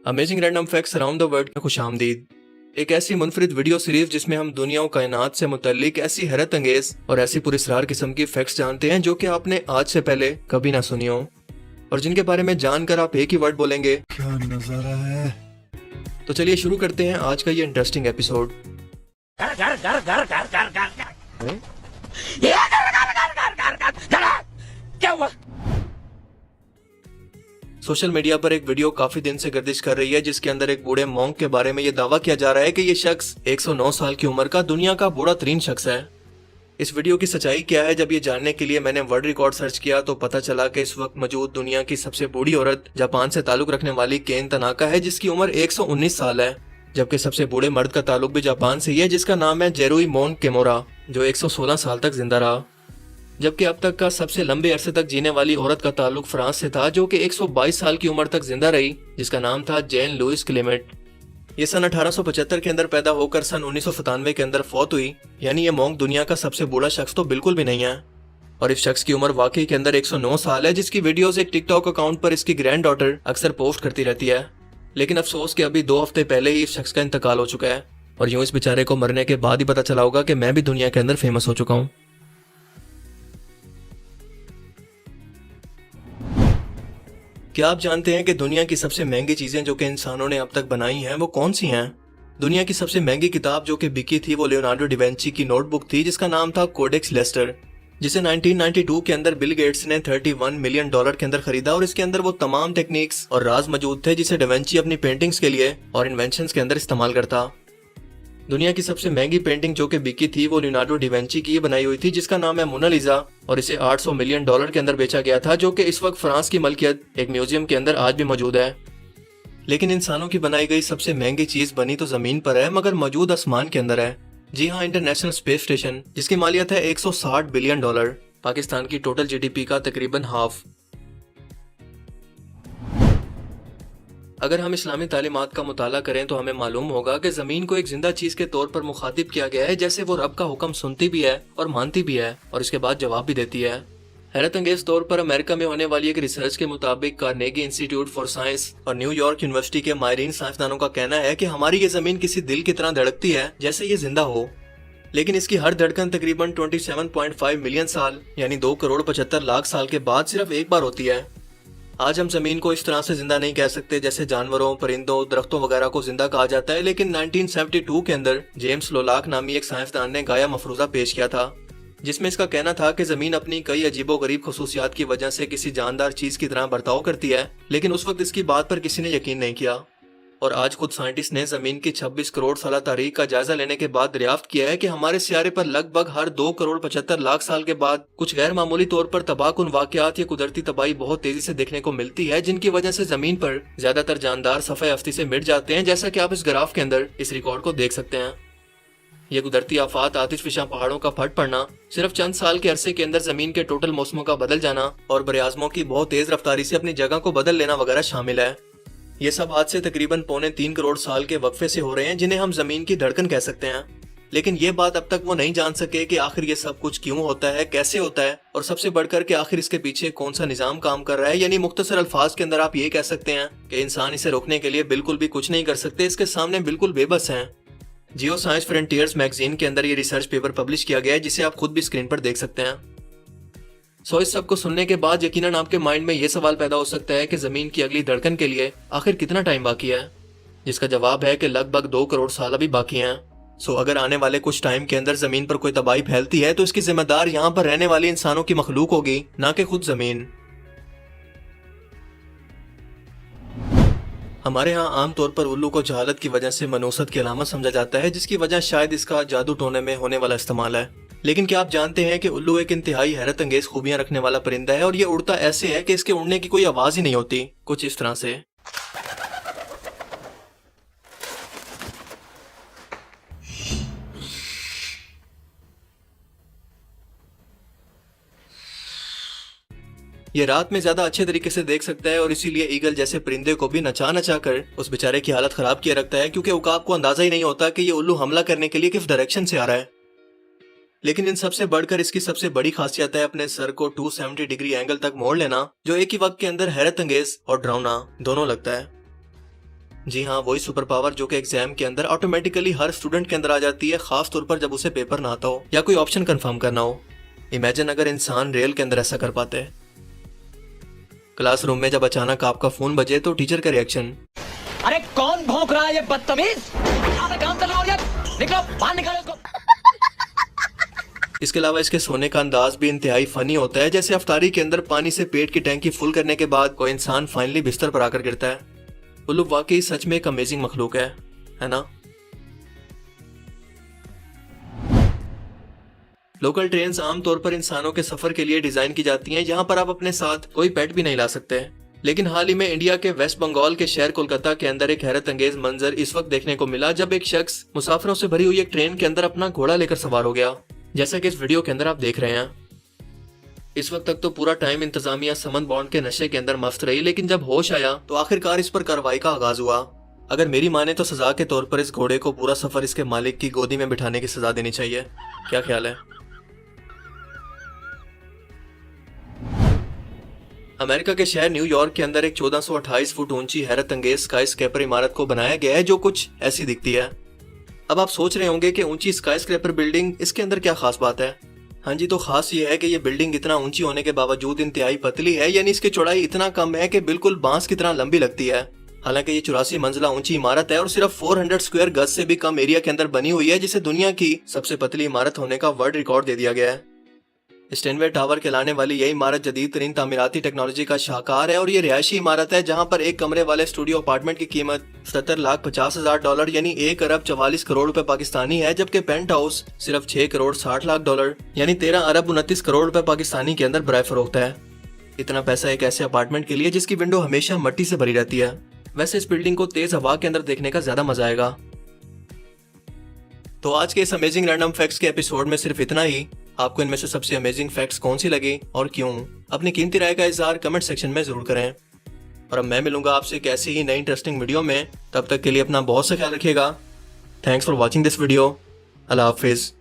Amazing random facts around the world में खुशामदीद। एक ऐसी मुनफरिद वीडियो सीरीज जिसमें हम दुनिया और कायनात से मुतल्लिक ऐसी हैरत अंगेज और ऐसी पुरस्कार किस्म की फैक्ट्स जानते हैं जो कि आपने आज से पहले कभी ना सुनी हो, और जिनके बारे में जानकर आप एक ही वर्ड बोलेंगे, क्या नजारा है। तो चलिए शुरू करते हैं आज का ये इंटरेस्टिंग एपिसोड। क्या हुआ? सोशल मीडिया पर एक वीडियो काफी दिन से गर्दिश कर रही है जिसके अंदर एक बूढ़े मॉन्क के बारे में ये दावा किया जा रहा है कि ये शख्स 109 साल की उम्र का दुनिया का बूढ़ा तरीन शख्स है। इस वीडियो की सच्चाई क्या है, जब ये जानने के लिए मैंने वर्ल्ड रिकॉर्ड सर्च किया तो पता चला कि इस वक्त मौजूद दुनिया की सबसे बूढ़ी औरत जापान से ताल्लुक रखने वाली केन तनाका है जिसकी उम्र 119 साल है, जबकि सबसे बूढ़े मर्द का ताल्लुक भी जापान से ही है जिसका नाम है जेरुई मोन केमोरा जो 116 साल तक जिंदा रहा। जबकि अब तक का सबसे लंबे अरसे तक जीने वाली औरत का ताल्लुक फ्रांस से था जो कि 122 साल की उम्र तक जिंदा रही जिसका नाम था जेन लुइस क्लेमेट। ये सन 1875 के अंदर पैदा होकर सन 1997 के अंदर फौत हुई, यानी ये मोंक दुनिया का सबसे बूढ़ा शख्स तो बिल्कुल भी नहीं है। और इस शख्स की उम्र वाकई के अंदर 109 साल है जिसकी वीडियोस एक टिकटॉक अकाउंट पर इसकी ग्रैंड डॉटर अक्सर पोस्ट करती रहती है। लेकिन अफसोस कि अभी 2 हफ्ते पहले ही इस शख्स का इंतकाल हो चुका है, और यूं इस बेचारे को मरने के बाद ही पता चला होगा कि मैं भी दुनिया के अंदर फेमस हो चुका हूँ। क्या आप जानते हैं कि दुनिया की सबसे महंगी चीजें जो कि इंसानों ने अब तक बनाई हैं वो कौन सी हैं? दुनिया की सबसे महंगी किताब जो कि बिकी थी वो लियोनार्डो डिवेंची की नोटबुक थी जिसका नाम था कोडेक्स लेस्टर, जिसे 1992 के अंदर बिल गेट्स ने $31 मिलियन के अंदर खरीदा, और इसके अंदर वो तमाम टेक्निक्स और राज मौजूद थे जिसे डिवेंची अपनी पेंटिंग्स के लिए और इन्वेंशंस के अंदर इस्तेमाल करता। दुनिया की सबसे महंगी पेंटिंग जो कि बिकी थी वो लियोनार्डो डिवेंची की बनाई हुई थी जिसका नाम है मोनालिसा, और इसे $800 मिलियन के अंदर बेचा गया था जो कि इस वक्त फ्रांस की मलकियत एक म्यूजियम के अंदर आज भी मौजूद है। लेकिन इंसानों की बनाई गई सबसे महंगी चीज बनी तो जमीन पर है मगर मौजूद आसमान के अंदर है। जी हाँ, इंटरनेशनल स्पेस स्टेशन जिसकी मालियत है $160 बिलियन, पाकिस्तान की टोटल जीडीपी का तकरीबन हाफ। अगर हम इस्लामी तालीमात का मुताला करें तो हमें मालूम होगा कि जमीन को एक जिंदा चीज के तौर पर मुखातिब किया गया है, जैसे वो रब का हुक्म सुनती भी है और मानती भी है और इसके बाद जवाब भी देती है। हैरत अंगेज तौर पर अमेरिका में होने वाली एक रिसर्च के मुताबिक कार्नेगी इंस्टीट्यूट फॉर साइंस और न्यूयॉर्क यूनिवर्सिटी के माहिरीन साइंसदानों का कहना है कि हमारी ये जमीन किसी दिल की तरह धड़कती है जैसे ये जिंदा हो, लेकिन इसकी हर धड़कन तकरीबन 27.5 मिलियन साल यानी 2,75,00,000 साल के बाद सिर्फ एक बार होती है। आज हम जमीन को इस तरह से जिंदा नहीं कह सकते जैसे जानवरों, परिंदों, दरख्तों वगैरह को जिंदा कहा जाता है, लेकिन 1972 के अंदर जेम्स लोलाक नामी एक साइंसदान ने गाया मफरूजा पेश किया था जिसमें इसका कहना था कि जमीन अपनी कई अजीबोगरीब खसूसियात की वजह से किसी जानदार चीज की तरह बर्ताव करती है, लेकिन उस वक्त इसकी बात पर किसी ने यकीन नहीं किया। और आज खुद साइंटिस्ट ने जमीन की 26 करोड़ साल तारीख का जायजा लेने के बाद दरियाफ्त किया है कि हमारे सियारे पर लगभग हर 2,75,00,000 साल के बाद कुछ गैर मामूली तौर पर तबाहकुन वाकयात या कुदरती तबाही बहुत तेजी से देखने को मिलती है, जिनकी वजह से जमीन पर ज्यादातर जानदार सफ़े हफ्ती से मिट जाते हैं, जैसा कि आप इस ग्राफ के अंदर इस रिकॉर्ड को देख सकते हैं। ये कुदरती आफात, आतिशफिशा पहाड़ों का फट पड़ना, सिर्फ चंद साल के अरसे के अंदर जमीन के टोटल मौसमों का बदल जाना और बरआज़मों की बहुत तेज रफ्तारी से अपनी जगह को बदल लेना वगैरह शामिल है। ये सब हादसे तकरीबन 3.25 करोड़ साल के वक्फे से हो रहे हैं जिन्हें हम जमीन की धड़कन कह सकते हैं। लेकिन ये बात अब तक वो नहीं जान सके कि आखिर ये सब कुछ क्यों होता है, कैसे होता है, और सबसे बढ़कर के आखिर इसके पीछे कौन सा निजाम काम कर रहा है। यानी मुख्तसर अल्फाज के अंदर आप ये कह सकते हैं कि इंसान इसे रोकने के लिए बिल्कुल भी कुछ नहीं कर सकते, इसके सामने बिल्कुल बेबस हैं। जियो साइंस फ्रंटियर्स मैगजीन के अंदर ये रिसर्च पेपर पब्लिश किया गया है जिसे आप खुद भी स्क्रीन पर देख सकते हैं। इस सब को सुनने के बाद यकीनन आपके माइंड में ये सवाल पैदा हो सकता है कि जमीन की अगली धड़कन के लिए आखिर कितना टाइम बाकी है, जिसका जवाब है कि लगभग 2 करोड़ साल अभी बाकी हैं। अगर आने वाले कुछ टाइम के अंदर जमीन पर कोई तबाही फैलती है तो इसकी जिम्मेदार यहाँ पर रहने वाले इंसानों की मखलूक होगी, ना कि खुद जमीन। हमारे यहाँ आमतौर पर उल्लू को जहालत की वजह से मनूसत की अलामत समझा जाता है, जिसकी वजह शायद इसका जादू टोने में होने वाला इस्तेमाल है। लेकिन क्या आप जानते हैं कि उल्लू एक इंतहाई हैरत अंगेज खूबियां रखने वाला परिंदा है, और ये उड़ता ऐसे है कि इसके उड़ने की कोई आवाज ही नहीं होती, कुछ इस तरह से। ये रात में ज्यादा अच्छे तरीके से देख सकता है और इसीलिए ईगल जैसे परिंदे को भी नचा नचा कर उस बेचारे की हालत खराब किए रखता है, क्योंकि उकाब को अंदाजा ही नहीं होता कि ये उल्लू हमला करने के लिए किस डायरेक्शन से आ रहा है। लेकिन इन सबसे बढ़कर इसकी सबसे बड़ी खासियत है अपने सर को 270 डिग्री एंगल तक मोड़ लेना, जो एक ही वक्त के अंदर हैरत अंगेज और डरावना दोनों लगता है। जी हाँ, वही सुपर पावर जो कि एग्जाम के अंदर ऑटोमेटिकली हर स्टूडेंट के अंदर आ जाती है, खास तौर पर जब उसे पेपर ना आता हो या कोई ऑप्शन कंफर्म करना हो। इमेजिन अगर इंसान रियल के अंदर ऐसा कर पाते। क्लासरूम में जब अचानक आपका फोन बजे तो टीचर का रिएक्शन, अरे कौन भौंक रहा है ये बदतमीज, काम कर रहा हो यार, निकलो बाहर निकालो इसको। इसके अलावा इसके सोने का अंदाज भी इंतहाई फनी होता है, जैसे अफ्तारी के अंदर पानी से पेट की टैंकी फुल करने के बाद कोई इंसान फाइनली बिस्तर पर आकर गिरता है। उल्लू वाकई सच में एक अमेजिंग मखलूक है ना। लोकल ट्रेन्स आमतौर पर इंसानों के सफर के लिए डिजाइन की जाती हैं, जहां पर आप अपने साथ कोई पेट भी नहीं ला सकते। लेकिन हाल ही में इंडिया के वेस्ट बंगाल के शहर कोलकाता के अंदर एक हैरत अंगेज मंजर इस वक्त देखने को मिला जब एक शख्स मुसाफिरों से भरी हुई एक ट्रेन के अंदर अपना घोड़ा लेकर सवार हो गया, जैसा कि इस वीडियो के अंदर आप देख रहे हैं। इस वक्त तक तो पूरा टाइम इंतजामिया समन बॉन्ड के नशे के अंदर मस्त रही, लेकिन जब होश आया तो आखिरकार इस पर कार्रवाई का आगाज हुआ। अगर मेरी माने तो सजा के तौर पर इस घोड़े को पूरा सफर इसके मालिक की गोदी में बिठाने की सजा देनी चाहिए। क्या ख्याल है? अमेरिका के शहर न्यूयॉर्क के अंदर एक 1428 फुट ऊंची हैरत अंगेज स्काई स्क्रैपर इमारत को बनाया गया है जो कुछ ऐसी दिखती है। अब आप सोच रहे होंगे कि ऊंची स्काई स्क्रैपर बिल्डिंग, इसके अंदर क्या खास बात है? हाँ जी, तो खास ये है कि ये बिल्डिंग इतना ऊंची होने के बावजूद इंतहाई पतली है, यानी इसकी चौड़ाई इतना कम है कि बिल्कुल बांस की तरह लंबी लगती है। हालांकि ये 84 मंजिला ऊंची इमारत है और सिर्फ 400 स्क्वायर गज से भी कम एरिया के अंदर बनी हुई है, जिसे दुनिया की सबसे पतली इमारत होने का वर्ल्ड रिकॉर्ड दे दिया गया है। स्टेनवे टावर कहलाने वाली यह इमारत जदीद तरीन तामीराती टेक्नोलॉजी का शाहकार है और ये रिहायशी इमारत है जहां पर एक कमरे वाले स्टूडियो अपार्टमेंट की कीमत $77,50,000 यानी 1 अरब 44 करोड़ रुपए पाकिस्तानी है, जबकि पेंट हाउस सिर्फ 6 करोड़ 60 लाख डॉलर यानी 13 अरब 29 करोड़ रुपए पाकिस्तानी के अंदर बराए फरोख्त है। इतना पैसा एक ऐसे अपार्टमेंट के लिए जिसकी विंडो हमेशा मट्टी से भरी रहती है। वैसे इस बिल्डिंग को तेज हवा के अंदर देखने का ज्यादा मजा आएगा। तो आज के इस अमेजिंग रैंडम फैक्ट्स के एपिसोड में सिर्फ इतना ही। आपको इनमें से सबसे अमेजिंग फैक्ट्स कौन सी लगी और क्यों? अपनी कीमती राय का इजहार कमेंट सेक्शन में जरूर करें। और अब मैं मिलूंगा आपसे एक ऐसी ही नई इंटरेस्टिंग वीडियो में। तब तक के लिए अपना बहुत सा ख्याल रखिएगा। Thanks for watching this video. Allah Hafiz.